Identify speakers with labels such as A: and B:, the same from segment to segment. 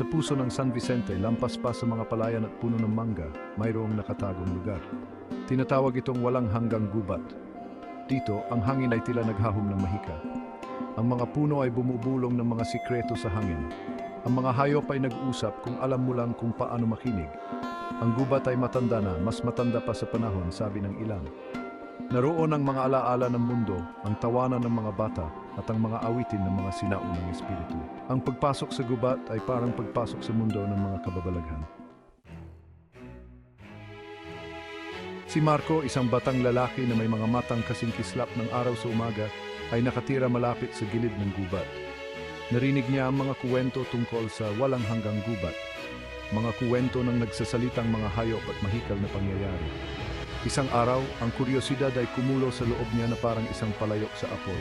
A: Sa puso ng San Vicente, lampas pa sa mga palayan at puno ng mangga, mayroong nakatagong lugar. Tinatawag itong walang hanggang gubat. Dito, ang hangin ay tila naghahom ng mahika. Ang mga puno ay bumubulong ng mga sikreto sa hangin. Ang mga hayop ay nag-usap kung alam mo lang kung paano makinig. Ang gubat ay matanda na, mas matanda pa sa panahon, sabi ng ilan. Naroon ang mga alaala ng mundo, ang tawanan ng mga bata, at ang mga awitin ng mga sinaunang espiritu. Ang pagpasok sa gubat ay parang pagpasok sa mundo ng mga kababalaghan. Si Marco, isang batang lalaki na may mga matang kasing kislap ng araw sa umaga, ay nakatira malapit sa gilid ng gubat. Narinig niya ang mga kuwento tungkol sa walang hanggang gubat. Mga kuwento ng nagsasalitang mga hayop at mahikal na pangyayari. Isang araw, ang kuryosidad ay kumulo sa loob niya na parang isang palayok sa apoy.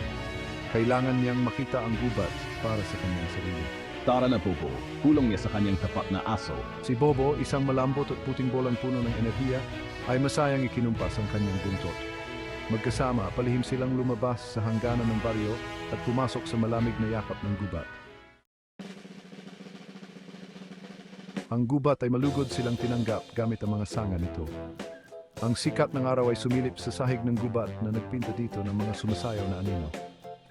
A: Kailangan niyang makita ang gubat para sa kanyang sarili.
B: Tara na, Bobo. Kulong niya sa kanyang tapat na aso.
A: Si Bobo, isang malambot at puting bolang puno ng enerhiya, ay masayang ikinumpas ang kanyang buntot. Magkasama, palihim silang lumabas sa hangganan ng baryo at pumasok sa malamig na yakap ng gubat. Ang gubat ay malugod silang tinanggap gamit ang mga sanga nito. Ang sikat ng araw ay sumilip sa sahig ng gubat na nagpinta dito ng mga sumasayaw na anino.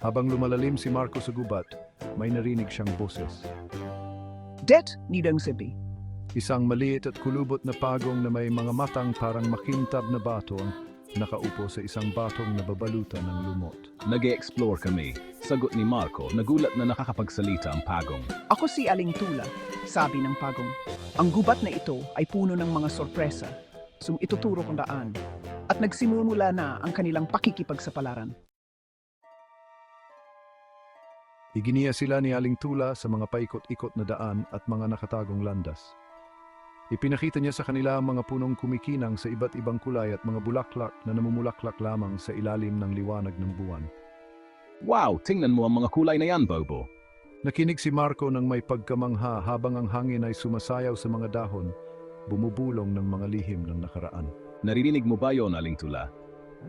A: Habang lumalalim si Marco sa gubat, may narinig siyang boses.
C: Det nidang sibi.
A: Isang maliit at kulubot na pagong na may mga matang parang makintab na bato ang nakaupo sa isang batong nababalutan ng lumot.
B: Nag-e-explore kami. Sagot ni Marco, nagulat na nakakapagsalita ang pagong.
C: Ako si Aling Tula, sabi ng pagong. Ang gubat na ito ay puno ng mga sorpresa. Ituturo kung daan. At nagsimula na ang kanilang pakikipagsapalaran.
A: Iginiya sila ni Aling Tula sa mga paikot-ikot na daan at mga nakatagong landas. Ipinakita niya sa kanila ang mga punong kumikinang sa iba't ibang kulay at mga bulaklak na namumulaklak lamang sa ilalim ng liwanag ng buwan.
B: Wow, tingnan mo ang mga kulay na yan, Bobo.
A: Nakinig si Marco ng may pagkamangha habang ang hangin ay sumasayaw sa mga dahon, bumubulong ng mga lihim ng nakaraan.
B: Naririnig mo ba yon, Aling Tula?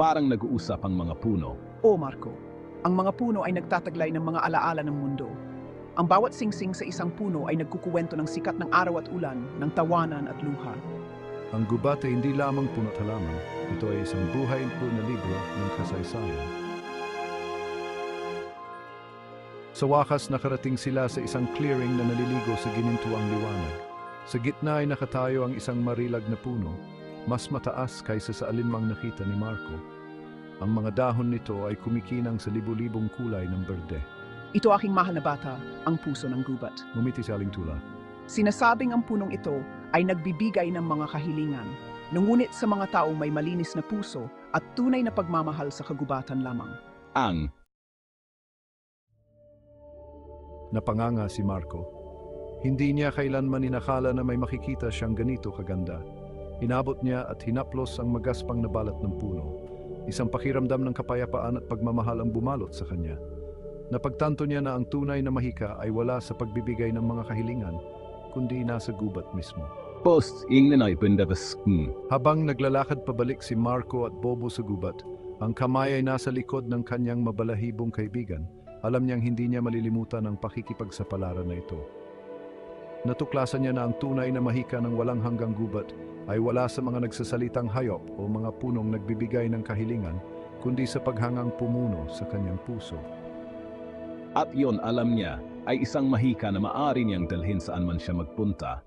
B: Parang nag-uusap ang mga puno.
C: O Marco, ang mga puno ay nagtataglay ng mga alaala ng mundo. Ang bawat singsing sa isang puno ay nagkukuwento ng sikat ng araw at ulan, ng tawanan at luha.
A: Ang gubat ay hindi lamang puno't halaman, ito ay isang buhay na libro ng kasaysayan. Sa wakas, nakarating sila sa isang clearing na naliligo sa ginintuang liwanag. Sa gitna ay nakatayo ang isang marilag na puno, mas mataas kaysa sa alinmang nakita ni Marco. Ang mga dahon nito ay kumikinang sa libu-libong kulay ng berde.
C: Ito aking mahal na bata, ang puso ng gubat.
A: Ngumiti si Aling Tula.
C: Sinasabing ang punong ito ay nagbibigay ng mga kahilingan, ngunit sa mga taong may malinis na puso at tunay na pagmamahal sa kagubatan lamang.
B: Ang
A: Napanganga si Marco. Hindi niya kailanman inakala na may makikita siyang ganito kaganda. Inabot niya at hinaplos ang magaspang na balat ng puno. Isang pakiramdam ng kapayapaan at pagmamahal ang bumalot sa kanya. Napagtanto niya na ang tunay na mahika ay wala sa pagbibigay ng mga kahilingan, kundi nasa gubat mismo.
B: post, ingnan ay bundabas.
A: Habang naglalakad pabalik si Marco at Bobo sa gubat, ang kamay ay nasa likod ng kanyang mabalahibong kaibigan. Alam niyang hindi niya malilimutan ang pakikipagsapalaran na ito. Natuklasan niya na ang tunay na mahika ng walang hanggang gubat ay wala sa mga nagsasalitang hayop o mga punong nagbibigay ng kahilingan, kundi sa paghangang pumuno sa kanyang puso.
B: At yon, alam niya, ay isang mahika na maaari niyang dalhin saan man siya magpunta.